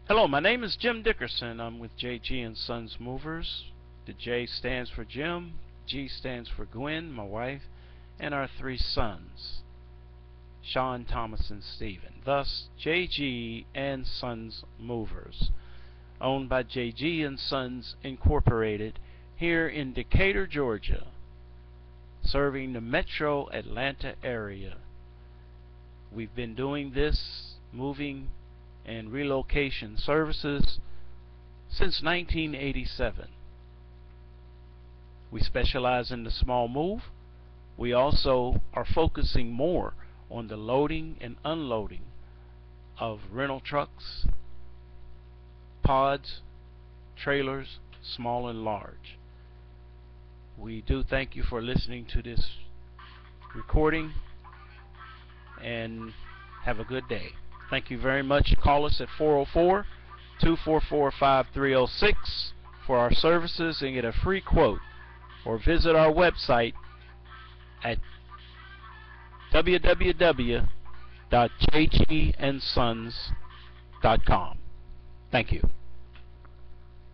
Hello, my name is Jim Dickerson. I'm with JG and Sons Movers. The J stands for Jim, G stands for Gwen, my wife, and our three sons, Sean, Thomas, and Stephen. Thus, JG and Sons Movers, owned by JG and Sons Incorporated here in Decatur, Georgia, serving the metro Atlanta area. We've been doing this moving and relocation services since 1987. We specialize in the small move. We also are focusing more on the loading and unloading of rental trucks, pods, trailers, small and large. We do thank you for listening to this recording, and have a good day. Thank you very much. Call us at 404-244-5306 for our services and get a free quote, or visit our website at www.jgandsons.com. Thank you.